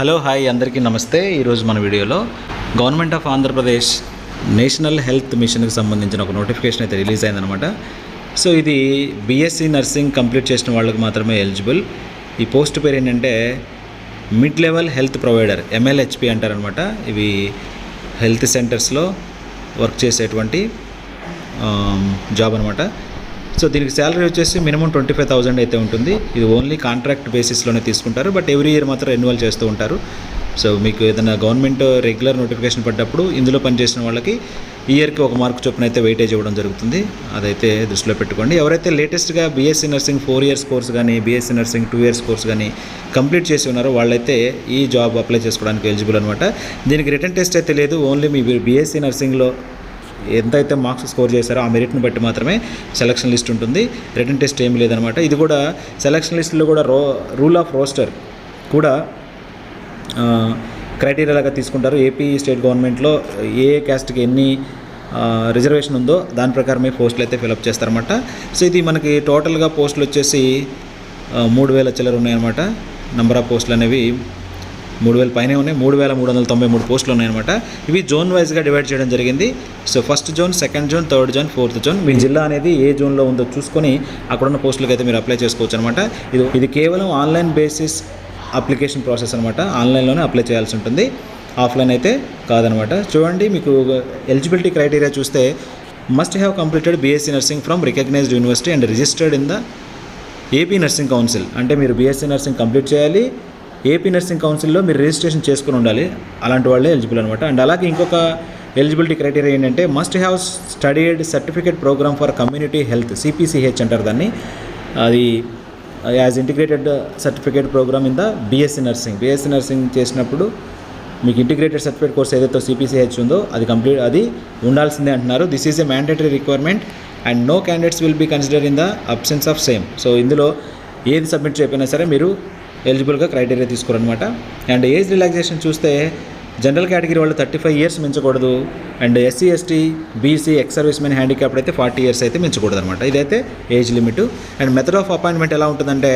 Hello hi అందరికీ నమస్తే. ఈరోజు మన వీడియోలో government of Andhra Pradesh national health మిషన్కి సంబంధించిన ఒక నోటిఫికేషన్ అయితే రిలీజ్ అయిందనమాట. సో ఇది బీఎస్సీ నర్సింగ్ కంప్లీట్ చేసిన వాళ్ళకి మాత్రమే ఎలిజిబుల్. ఈ పోస్ట్ పేరు ఏంటంటే mid level health provider, MLHP అంటారనమాట. ఇవి హెల్త్ సెంటర్స్లో వర్క్ చేసేటువంటి జాబ్ అనమాట. సో దీనికి శాలరీ వచ్చేసి మినిమం 25,000 అయితే ఉంటుంది. ఇది ఓన్లీ కాంట్రాక్ట్ బేసిస్లోనే తీసుకుంటారు, బట్ ఎవ్రీ ఇయర్ మాత్రం రెన్యువల్ చేస్తూ ఉంటారు. సో మీకు ఏదైనా గవర్నమెంట్ రెగ్యులర్ నోటిఫికేషన్ పడ్డప్పుడు ఇందులో పనిచేసిన వాళ్ళకి ఇయర్కి ఒక మార్కు చొప్పున అయితే వెయిటేజ్ ఇవ్వడం జరుగుతుంది. అదైతే దృష్టిలో పెట్టుకోండి. ఎవరైతే లేటెస్ట్గా బీఎస్సీ నర్సింగ్ 4 ఇయర్స్ కోర్స్ కానీ బీఎస్సీ నర్సింగ్ 2 ఇయర్స్ కోర్స్ కానీ కంప్లీట్ చేసి ఉన్నారో వాళ్ళైతే ఈ జాబ్ అప్లై చేసుకోవడానికి ఎలిజిబుల్ అనమాట. దీనికి రిటర్న్ టెస్ట్ అయితే లేదు. ఓన్లీ మీ బీఎస్సీ నర్సింగ్లో ఎంతైతే మార్క్స్ స్కోర్ చేశారో ఆ మెరిట్ని బట్టి మాత్రమే సెలక్షన్ లిస్ట్ ఉంటుంది. రిటర్న్ టెస్ట్ ఏమీ లేదనమాట. ఇది కూడా సెలక్షన్ లిస్ట్లో కూడా రూల్ ఆఫ్ రోస్టర్ కూడా క్రైటీరియాలాగా తీసుకుంటారు. ఏపీ స్టేట్ గవర్నమెంట్లో ఏ క్యాస్ట్కి ఎన్ని రిజర్వేషన్ ఉందో దాని ప్రకారమే పోస్టులు అయితే ఫిలప్ చేస్తారన్నమాట. సో ఇది మనకి టోటల్గా పోస్టులు వచ్చేసి 3,000 చిల్లర ఉన్నాయన్నమాట. నెంబర్ ఆఫ్ పోస్టులు అనేవి 3,000 పైనే ఉన్నాయి. 3,393 పోస్టులు ఉన్నాయన్నమాట. ఇవి జోన్ వైజ్గా డివైడ్ చేయడం జరిగింది. So first zone, second zone, third zone, fourth zone. మీ జిల్లా అనేది ఏ జోన్లో ఉందో చూసుకొని అక్కడున్న పోస్టులకు అయితే మీరు అప్లై చేసుకోవచ్చు అనమాట. ఇది కేవలం ఆన్లైన్ బేసిస్ అప్లికేషన్ ప్రాసెస్ అనమాట. ఆన్లైన్లోనే అప్లై చేయాల్సి ఉంటుంది, ఆఫ్లైన్ అయితే కాదనమాట. చూడండి, మీకు ఎలిజిబిలిటీ క్రైటీరియా చూస్తే must have completed BSc nursing from recognised university and registered in the AP nursing council. అంటే మీరు బీఎస్సీ నర్సింగ్ కంప్లీట్ చేయాలి, ఏపీ నర్సింగ్ కౌన్సిల్లో మీరు రిజిస్ట్రేషన్ చేసుకుని ఉండాలి. అలాంటి వాళ్ళే ఎలిజిబుల్ అనమాట. అండ్ అలాగే ఇంకొక ఎలిజిబిలిటీ క్రైటీరియా ఏంటంటే must have studied certificate programme for community health, CPCH అంటారు దాన్ని. అది as integrated certificate programme in the BSc nursing చేసినప్పుడు మీకు ఇంటిగ్రేటెడ్ సర్టిఫికేట్ కోర్స్ ఏదైతే CPCH ఉందో అది ఉండాల్సిందే అంటున్నారు. This is a mandatory requirement and no candidates will be consider in the absence of same. So ఇందులో ఏది సబ్మిట్ చేయకపోయినా సరే మీరు ఎలిజిబుల్గా క్రైటీరియా తీసుకోరనమాట. అండ్ ఏజ్ రిలాక్సేషన్ చూస్తే జనరల్ కేటగిరీ వాళ్ళు 35 ఇయర్స్ మించకూడదు. And SC, ST, BC, ex servicemen, handicapped అయితే 40 ఇయర్స్ అయితే మించకూడదు అనమాట. ఇదైతే age limit. And method of appointment ఎలా ఉంటుందంటే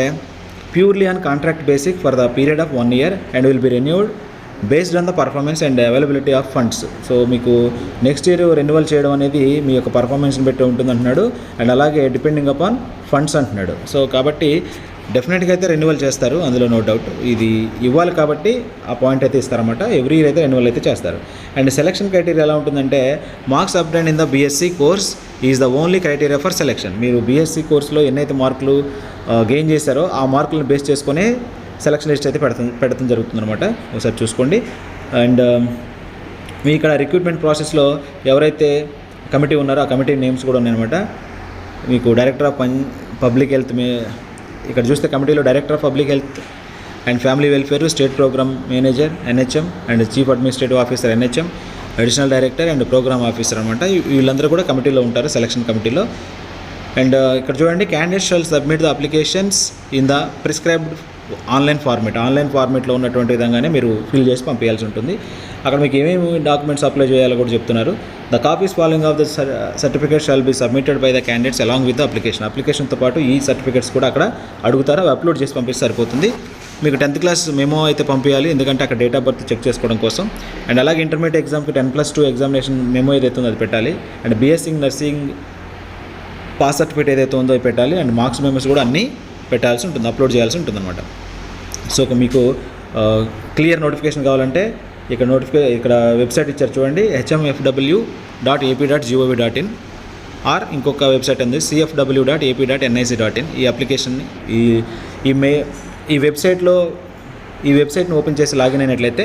purely on contract basic for the period of 1 year and will be renewed based on the performance and availability of funds. So మీకు next year renewal చేయడం అనేది మీ యొక్క పర్ఫార్మెన్స్ని బట్టి ఉంటుంది అంటున్నాడు. And అలాగే డిపెండింగ్ అపాన్ ఫండ్స్ అంటున్నాడు. సో కాబట్టి డెఫినెట్గా అయితే రెన్యువల్ చేస్తారు, అందులో నో డౌట్. ఇది ఇవ్వాలి కాబట్టి ఆ పాయింట్ అయితే ఇస్తారన్నమాట. ఎవ్రీ ఇయర్ అయితే రెన్యువల్ అయితే చేస్తారు. అండ్ సెలక్షన్ క్రైటీరియా ఎలా ఉంటుందంటే marks obtained in the BSc course is the only criteria for selection. మీరు బీఎస్సీ కోర్సులో ఎన్నైతే మార్కులు గెయిన్ చేశారో ఆ మార్కులను బేస్ చేసుకునే సెలక్షన్ లిస్ట్ అయితే పెడతాం జరుగుతుందన్నమాట. ఒకసారి చూసుకోండి. అండ్ మీ ఇక్కడ రిక్రూట్మెంట్ ప్రాసెస్లో ఎవరైతే కమిటీ ఉన్నారో ఆ కమిటీ నేమ్స్ కూడా ఉన్నాయన్నమాట. మీకు డైరెక్టర్ ఆఫ్ పబ్లిక్ హెల్త్ ఇక్కడ చూస్తే కమిటీలో director of public health and family welfare, state programme manager NHM and chief administrative officer NHM, additional director and programme officer అనమాట. వీళ్ళందరూ కూడా కమిటీలో ఉంటారు, సెలక్షన్ కమిటీలో. అండ్ ఇక్కడ చూడండి, candidates shall submit the applications in the prescribed online ఫార్మేట్లో ఉన్నటువంటి విధంగానే మీరు ఫిల్ చేసి పంపించాల్సి ఉంటుంది. అక్కడ మీకు ఏమేమి డాక్యుమెంట్స్ అప్లై చేయాలో కూడా చెప్తున్నారు. The copies following of the certificate shall be submitted by the candidates along with the అప్లికేషన్తో పాటు ఈ సర్టిఫికేట్స్ కూడా అక్కడ అడుగుతారు. అవి అప్లోడ్ చేసి పంపిస్తే సరిపోతుంది. మీకు 10th క్లాస్ మెమో అయితే పంపించాలి, ఎందుకంటే అక్కడ డేట్ ఆఫ్ బర్త్ చెక్ చేసుకోవడం కోసం. అండ్ అలాగే ఇంటర్మీడియట్ ఎగ్జామ్కి 10+2 ఎగ్జామినేషన్ మెమో ఏదైతే ఉందో అది పెట్టాలి. And BSc nursing pass certificate ఏదైతే ఉందో అది పెట్టాలి. అండ్ మార్క్స్ మెమోస్ కూడా అన్నీ పెట్టాల్సి ఉంటుంది, అప్లోడ్ చేయాల్సి ఉంటుంది అనమాట. సో మీకు క్లియర్ నోటిఫికేషన్ కావాలంటే ఇక్కడ వెబ్సైట్ ఇచ్చారు చూడండి, hmfw.ap.gov.in ఆర్ ఇంకొక వెబ్సైట్ ఉంది cfw.ap.nic.in. ఈ అప్లికేషన్ని ఈ వెబ్సైట్ని ఓపెన్ చేసి లాగిన్ అయినట్లయితే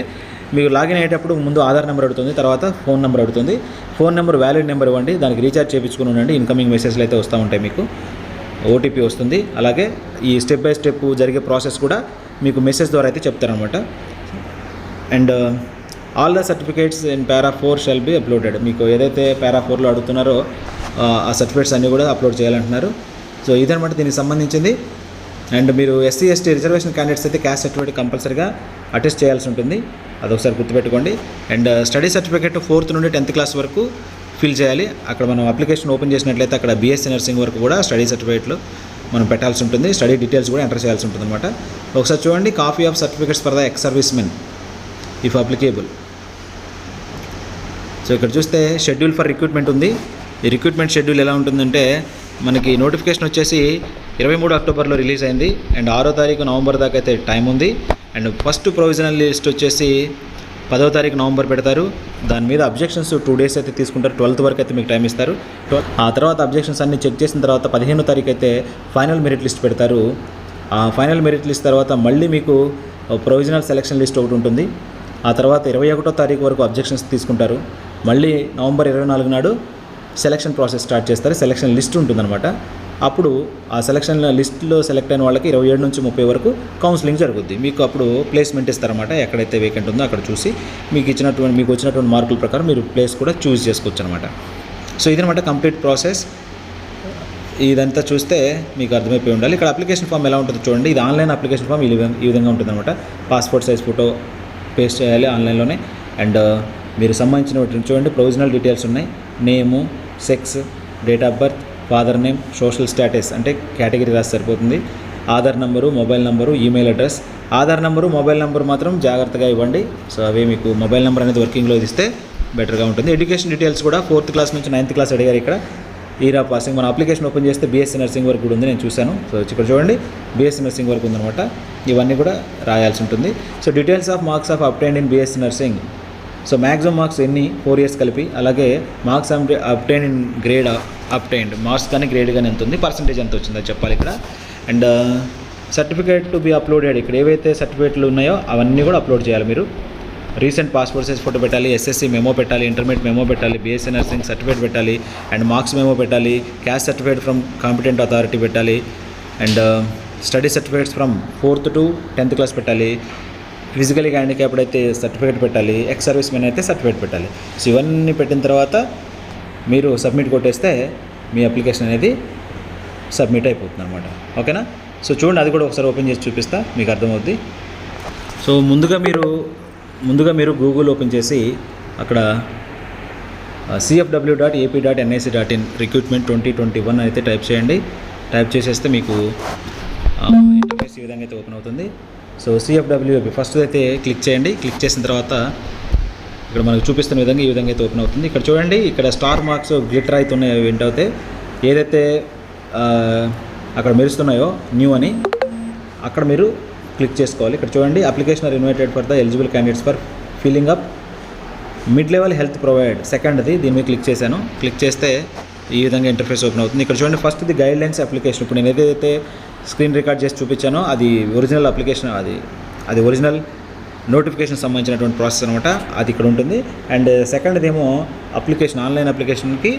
మీకు లాగిన్ అయ్యేటప్పుడు ముందు ఆధార్ నెంబర్ అడుగుతుంది, తర్వాత ఫోన్ నెంబర్ అడుగుతుంది. ఫోన్ నెంబర్ వ్యాలిడ్ నెంబర్ ఇవ్వండి, దానికి రీఛార్జ్ చేయించుకుని ఉండండి. ఇన్కమింగ్ మెసేజ్లు అయితే వస్తూ ఉంటాయి, మీకు OTP వస్తుంది. అలాగే ఈ స్టెప్ బై స్టెప్ జరిగే ప్రాసెస్ కూడా మీకు మెసేజ్ ద్వారా అయితే చెప్తారనమాట. And all the certificates in para 4 shall be uploaded. మీకు ఏదైతే పారా 4లో అడుగుతున్నారో ఆ సర్టిఫికేట్స్ అన్నీ కూడా అప్లోడ్ చేయాలంటున్నారు. సో ఇదనమాట దీనికి సంబంధించింది. అండ్ మీరు SC, ST రిజర్వేషన్ క్యాండిడేట్స్ అయితే క్యాస్ట్ సర్టిఫికేట్ కంపల్సరీగా అటెస్ట్ చేయాల్సి ఉంటుంది, అదొకసారి గుర్తుపెట్టుకోండి. అండ్ స్టడీ సర్టిఫికేట్ 4th నుండి 10th క్లాస్ వరకు ఫిల్ చేయాలి. అక్కడ మనం అప్లికేషన్ ఓపెన్ చేసినట్లయితే అక్కడ బీఎస్సీ నర్సింగ్ వరకు కూడా స్టడీ సర్టిఫికేట్లు మనం పెట్టాల్సి ఉంటుంది. స్టడీ డీటెయిల్స్ కూడా ఎంటర్ చేయాల్సి ఉంటుంది అనమాట. ఒకసారి చూడండి, copy of certificates for the ex service men if applicable. So ఇక్కడ చూస్తే షెడ్యూల్ ఫర్ రిక్రూట్మెంట్ ఉంది. ఈ రిక్రూట్మెంట్ షెడ్యూల్ ఎలా ఉంటుందంటే మనకి నోటిఫికేషన్ వచ్చేసి 23 అక్టోబర్లో రిలీజ్ అయింది. అండ్ 6వ తారీఖు నవంబర్ దాకా అయితే టైం ఉంది. అండ్ ఫస్ట్ ప్రొవిజనల్ లిస్ట్ వచ్చేసి 10వ తారీఖు నవంబర్ పెడతారు. దాని మీద అబ్జెక్షన్స్ 2 days అయితే తీసుకుంటారు. 12th వరకు అయితే మీకు టైం ఇస్తారు. ఆ తర్వాత అబ్జెక్షన్స్ అన్ని చెక్ చేసిన తర్వాత 15వ తారీఖు అయితే ఫైనల్ మెరిట్ లిస్ట్ పెడతారు. ఆ ఫైనల్ మెరిట్ లిస్ట్ తర్వాత మళ్ళీ మీకు ప్రొవిజనల్ సెలక్షన్ లిస్ట్ ఒకటి ఉంటుంది. ఆ తర్వాత 21వ తారీఖు వరకు అబ్జెక్షన్స్ తీసుకుంటారు. మళ్ళీ నవంబర్ 24 నాడు సెలక్షన్ ప్రాసెస్ స్టార్ట్ చేస్తారు. సెలక్షన్ లిస్ట్ ఉంటుందన్నమాట. అప్పుడు ఆ సెలక్షన్ లిస్ట్లో సెలెక్ట్ అయిన వాళ్ళకి 27 నుంచి 30 వరకు కౌన్సిలింగ్ జరుగుద్ది. మీకు అప్పుడు ప్లేస్మెంట్ ఇస్తారన్నమాట. ఎక్కడైతే వేకెంట్ ఉందో అక్కడ చూసి మీకు వచ్చినటువంటి మార్కుల ప్రకారం మీరు ప్లేస్ కూడా చూస్ చేసుకోవచ్చు అనమాట. సో ఇదనమాట కంప్లీట్ ప్రాసెస్. ఇదంతా చూస్తే మీకు అర్థమైపోయి ఉండాలి. ఇక్కడ అప్లికేషన్ ఫామ్ ఎలా ఉంటుందో చూడండి. ఇది ఆన్లైన్ అప్లికేషన్ ఫామ్ ఈ విధంగా ఉంటుందన్నమాట. పాస్పోర్ట్ సైజ్ ఫోటో పేస్ట్ చేయాలి ఆన్లైన్లోనే. అండ్ మీరు సంబంధించిన చూడండి, ప్రొవిజనల్ డీటెయిల్స్ ఉన్నాయి. Name, sex, date of birth, father name, social status అంటే కేటగిరీ రాసి సరిపోతుంది. Aadhaar number, mobile number, email address. Aadhaar number, mobile number మాత్రం జాగ్రత్తగా ఇవ్వండి. సో అవి మీకు మొబైల్ నెంబర్ అనేది వర్కింగ్లో ఇస్తే బెటర్గా ఉంటుంది. ఎడ్యుకేషన్ డీటెయిల్స్ కూడా 4th క్లాస్ నుంచి 9th క్లాస్ అడిగారు. ఇక్కడ ఇయర్ ఆఫ్ పాసింగ్ మన అప్లికేషన్ ఓపెన్ చేస్తే బీఎస్సీ నర్సింగ్ వరకు కూడా ఉంది, నేను చూశాను. సో ఇక్కడ చూడండి, బీఎస్సీ నర్సింగ్ వరకు ఉందన్నమాట. ఇవన్నీ కూడా రాయాల్సి ఉంటుంది. So details of marks of obtained in BSc nursing. So maximum marks ఎన్ని 4 years కలిపి, అలాగే marks obtain in grade obtained marks కానీ గ్రేడ్ కానీ ఎంత ఉంది, పర్సంటేజ్ ఎంత వచ్చిందో చెప్పాలి ఇక్కడ. And certificate to be uploaded, ఇక్కడ ఏవైతే సర్టిఫికేట్లు ఉన్నాయో అవన్నీ కూడా అప్లోడ్ చేయాలి మీరు. రీసెంట్ పాస్పోర్ట్ సైజ్ ఫోటో పెట్టాలి, ఎస్ఎస్సి మెమో పెట్టాలి, ఇంటర్మీడియట్ మెమో పెట్టాలి, బీఎస్సీ నర్సింగ్ సర్టిఫికేట్ పెట్టాలి, అండ్ మార్క్స్ మెమో పెట్టాలి, caste certificate from competent authority పెట్టాలి, and study certificates from 4th to 10th class పెట్టాలి, ఫిజికలీ హ్యాండిక్యాప్డ్ అయితే సర్టిఫికేట్ పెట్టాలి, ఎక్స్ సర్వీస్ మెన్ అయితే సర్టిఫికేట్ పెట్టాలి. సో ఇవన్నీ పెట్టిన తర్వాత మీరు సబ్మిట్ కొట్టేస్తే మీ అప్లికేషన్ అనేది సబ్మిట్ అయిపోతుంది అనమాట. ఓకేనా? సో చూడండి, అది కూడా ఒకసారి ఓపెన్ చేసి చూపిస్తా, మీకు అర్థమవుద్ది. సో ముందుగా మీరు గూగుల్ ఓపెన్ చేసి అక్కడ cfw.ap.nic.in రిక్రూట్మెంట్ 2021 అయితే టైప్ చేయండి. టైప్ చేసేస్తే మీకు ఇంటర్ఫేస్ ఈ విధంగా అయితే ఓపెన్ అవుతుంది. సో CFWAP ఫస్ట్ అయితే క్లిక్ చేయండి. క్లిక్ చేసిన తర్వాత ఇక్కడ మనకు చూపిస్తున్న విధంగా ఈ విధంగా అయితే ఓపెన్ అవుతుంది. ఇక్కడ చూడండి, ఇక్కడ స్టార్ మార్క్స్ గ్లిటర్ అయితే ఉన్నాయి. అవి ఏంటవుతాయి, ఏదైతే అక్కడ మెరుస్తున్నాయో న్యూ అని అక్కడ మీరు క్లిక్ చేసుకోవాలి. ఇక్కడ చూడండి, application are invited for the eligible candidates for filling up mid level health provide, సెకండ్ది దీని మీద క్లిక్ చేశాను. క్లిక్ చేస్తే ఈ విధంగా ఇంటర్ఫేస్ ఓపెన్ అవుతుంది. ఇక్కడ చూడండి, ఫస్ట్ది గైడ్ లైన్స్ అప్లికేషన్. ఇప్పుడు నేను ఏదైతే స్క్రీన్ రికార్డ్ చేసి చూపించానో అది ఒరిజినల్ అప్లికేషన్, అది ఒరిజినల్ నోటిఫికేషన్ సంబంధించినటువంటి ప్రాసెస్ అనమాట. అది ఇక్కడ ఉంటుంది. అండ్ సెకండ్ది ఏమో అప్లికేషన్, ఆన్లైన్ అప్లికేషన్కి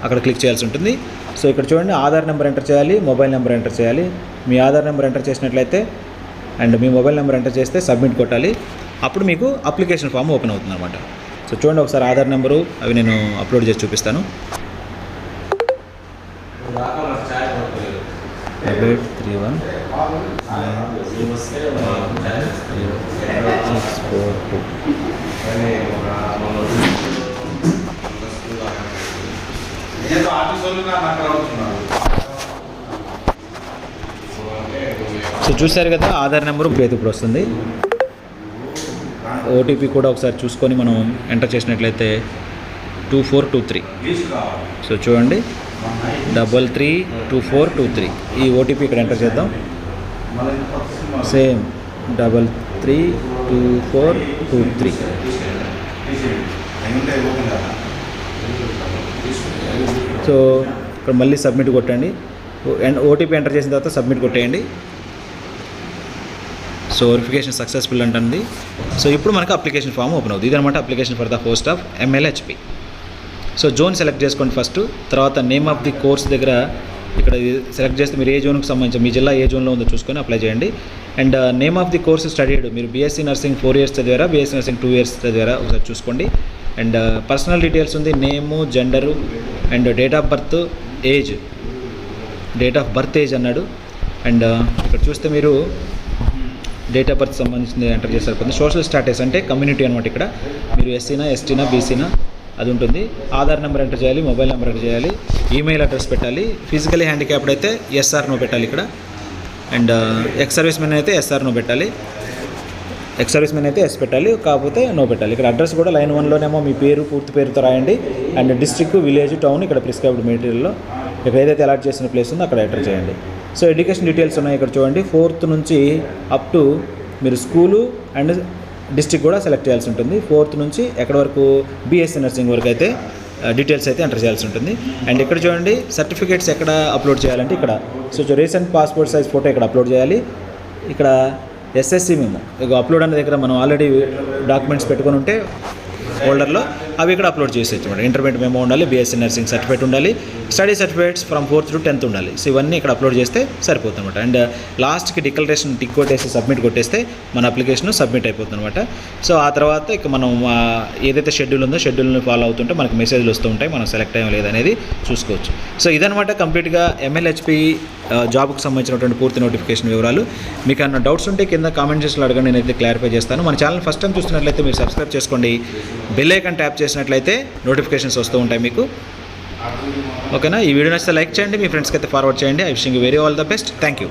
అక్కడ క్లిక్ చేయాల్సి ఉంటుంది. సో ఇక్కడ చూడండి, ఆధార్ నెంబర్ ఎంటర్ చేయాలి, మొబైల్ నెంబర్ ఎంటర్ చేయాలి. మీ ఆధార్ నెంబర్ ఎంటర్ చేసినట్లయితే and me mobile number enter చేస్తే సబ్మిట్ కొట్టాలి. అప్పుడు మీకు అప్లికేషన్ ఫామ్ ఓపెన్ అవుతుంది అనమాట. సో చూడండి, ఒకసారి ఆధార్ నెంబరు అవి నేను అప్లోడ్ చేసి చూపిస్తాను. 831 642. సో చూశారు కదా, ఆధార్ నెంబరు ఇప్పుడు వస్తుంది. ఓటీపీ కూడా ఒకసారి చూసుకొని మనం ఎంటర్ చేసినట్లయితే 2423. సో చూడండి, 332423 ఈ ఓటీపీ ఇక్కడ ఎంటర్ చేద్దాం. సేమ్ 332423. సో ఇక్కడ మళ్ళీ సబ్మిట్ కొట్టండి. ఓటీపీ ఎంటర్ చేసిన తర్వాత సబ్మిట్ కొట్టేయండి. సో వెరిఫికేషన్ సక్సెస్ఫుల్ అంటుంది. సో ఇప్పుడు మనకు అప్లికేషన్ ఫామ్ ఓపెన్ అవుతుంది. ఇదనమాట application for the post of MLHP. So zone select చేసుకోండి ఫస్ట్. తర్వాత నేమ్ ఆఫ్ ది కోర్స్ దగ్గర ఇక్కడ సెలెక్ట్ చేస్తే మీరు ఏ జోన్కి సంబంధించి మీ జిల్లా ఏ జోన్లో ఉందో చూసుకొని అప్లై చేయండి. And name of the course studied, మీరు బీఎస్సీ నర్సింగ్ 4 years చదివారా, బీఎస్సీ నర్సింగ్ 2 years చదివారా ఒకసారి చూసుకోండి. అండ్ పర్సనల్ డీటెయిల్స్ ఉంది, name, gender and date of birth age అన్నాడు. అండ్ ఇక్కడ చూస్తే మీరు డేట్ ఆఫ్ బర్త్ సంబంధించింది ఎంటర్ చేస్తారు. సోషల్ స్టాటస్ అంటే కమ్యూనిటీ అనమాట. ఇక్కడ మీరు ఎస్సీనా, ఎస్టీనా, బీసీనా, అది ఉంటుంది. ఆధార్ నెంబర్ ఎంటర్ చేయాలి, మొబైల్ నెంబర్ ఎంటర్ చేయాలి, ఈమెయిల్ అడ్రస్ పెట్టాలి. ఫిజికలీ హ్యాండిక్యాప్డ్ అయితే ఎస్ఆర్ నో పెట్టాలి ఇక్కడ. అండ్ ఎక్స్ సర్వీస్ మెన్ అయితే ఎస్ఆర్ నో పెట్టాలి, ఎక్స్ సర్వీస్ మెన్ అయితే ఎస్ పెట్టాలి, కాకపోతే నో పెట్టాలి. ఇక్కడ అడ్రస్ కూడా లైన్ 1లోనేమో మీ పేరు పూర్తి పేరుతో రాయండి. అండ్ డిస్ట్రిక్ట్, విలేజ్, టౌన్ ఇక్కడ ప్రిస్క్రైబ్డ్ మెటీరియల్లో ఇక్కడ ఏదైతే అలాట్ చేసిన ప్లేస్ ఉందో అక్కడ ఎంటర్ చేయండి. సో ఎడ్యుకేషన్ డీటెయిల్స్ ఉన్నాయి ఇక్కడ చూడండి. 4th నుంచి అప్ టు మీరు స్కూలు అండ్ డిస్ట్రిక్ట్ కూడా సెలెక్ట్ చేయాల్సి ఉంటుంది. 4th నుంచి ఎక్కడి వరకు బీఎస్సీ నర్సింగ్ వరకు అయితే డీటెయిల్స్ అయితే ఎంటర్ చేయాల్సి ఉంటుంది. అండ్ ఇక్కడ చూడండి సర్టిఫికేట్స్ ఎక్కడ అప్లోడ్ చేయాలంటే ఇక్కడ. So recent passport size photo ఇక్కడ అప్లోడ్ చేయాలి. ఇక్కడ ఎస్ఎస్సి మేము ఇక అప్లోడ్ అనే దగ్గర మనం ఆల్రెడీ డాక్యుమెంట్స్ పెట్టుకొని ఉంటే ఫోల్డర్లో అవి ఇక్కడ అప్లోడ్ చేసేయచ్చు అనమాట. ఇంటర్మీడియట్ మెమో ఉండాలి, బీఎస్సీ నర్సింగ్ సర్టిఫికేట్ ఉండాలి, study certificates from 4th to 10th ఉండాలి. సో ఇవన్నీ ఇక్కడ అప్లోడ్ చేస్తే సరిపోతుంది అనమాట. అండ్ లాస్ట్కి డిక్లరేషన్ టిక్ కొట్టేసి సబ్మిట్ కొట్టేస్తే మన అప్లికేషన్ సబ్మిట్ అయిపోతుంది అనమాట. సో ఆ తర్వాత ఇక మనం ఏదైతే షెడ్యూల్ ఉందో షెడ్యూల్ని ఫాలో అవుతుంటే మనకు మెసేజ్లు వస్తూ ఉంటాయి, మనం సెలెక్ట్ అయ్యాం లేదనేది చూసుకోవచ్చు. సో ఇదనమాట కంప్లీట్గా MLHP జాబ్కి సంబంధించినటువంటి పూర్తి నోటిఫికేషన్ వివరాలు. మీకు అన్న డౌట్స్ ఉంటే కింద కామెంట్ చేసి అడగండి, నేనైతే క్లారిఫై చేస్తాను. మన ఛానల్ ఫస్ట్ టైం చూస్తున్నట్లయితే మీరు సబ్స్క్రైబ్ చేసుకోండి, బెల్ ఐకాన్ ట్యాప్ చేసినట్లయితే నోటిఫికేషన్స్ వస్తూ ఉంటాయి మీకు. ఓకేనా? ఈ వీడియో నచ్చితే లైక్ చేయండి, మీ ఫ్రెండ్స్కి అయితే ఫార్వర్డ్ చేయండి. I wishing you very all the best. Thank you.